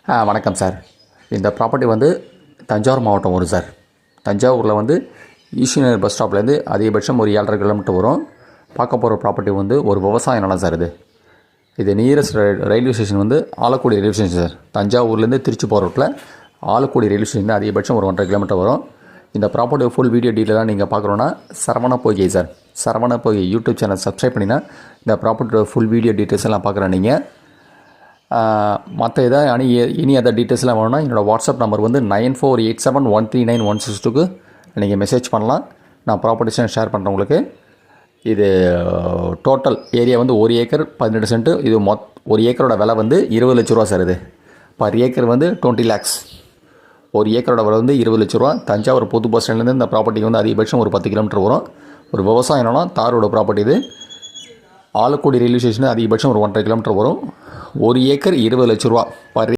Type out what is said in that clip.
வணக்கம் சார். இந்த ப்ராப்பர்ட்டி வந்து தஞ்சாவூர் மாவட்டம் வரும் சார். தஞ்சாவூரில் வந்து ஈஸ்வரர் பஸ் ஸ்டாப்லேருந்து அதிகபட்சம் ஒரு 7.5 கிலோமீட்டர் வரும். பார்க்க போகிற ப்ராப்பர்ட்டி வந்து ஒரு விவசாய நிலம் சார். இது நியரஸ்ட் ரயில்வே ஸ்டேஷன் வந்து ஆலக்குடி ரயில்வே ஸ்டேஷன் சார். தஞ்சாவூர்லேருந்து திருச்சி போகிற ரோட்டில் ஆலக்குடி ரயில்வே ஸ்டேஷன் அதிகபட்சம் ஒரு 1.5 கிலோமீட்டர் வரும். இந்த ப்ராப்பர்ட்டி ஃபுல் வீடியோ டீட்டெயிலாக நீங்கள் பார்க்குறோன்னா சரவண பொய்கை சார். சரவண பொய்கை யூடியூப் சேனல் சப்ஸ்கிரைப் பண்ணினா இந்த ப்ராப்பர்ட்டியோட ஃபுல் வீடியோ டீட்டெயில்ஸ் எல்லாம் பார்க்குறேன். நீங்கள் மற்ற எதாவது இனி அதை டீட்டெயில்ஸ்லாம் வேணும்னா என்னோடய வாட்ஸ்அப் நம்பர் வந்து 9487139162க்கு நீங்கள் மெசேஜ் பண்ணலாம். நான் ப்ராப்பர்ட்டிஸ்லாம் ஷேர் பண்ணுறேன் உங்களுக்கு. இது டோட்டல் ஏரியா வந்து 1 ஏக்கர் 18 சென்ட்டு. இது ஒரு ஏக்கரோட விலை வந்து 20 லட்ச ரூபா சார். இது பர் ஏக்கர் வந்து 20 lakhs. ஒரு ஏக்கரோட விலை வந்து 20 லட்ச ரூபா. தஞ்சாவூர் புது பஸ் ஸ்டாண்ட்லேருந்து இந்த ப்ராப்பர்ட்டிக்கு வந்து அதிகபட்சம் ஒரு 10 கிலோமீட்டர் வரும். ஒரு விவசாயம்னா தாரோட ப்ராப்பர்ட்டி இது. ஆலக்குடி ரயில்வே ஸ்டேஷன் அதிகபட்சம் ஒரு 1.5 கிலோமீட்டர் வரும். ஒரு ஏக்கர் 20 லட்ச ரூபா பர்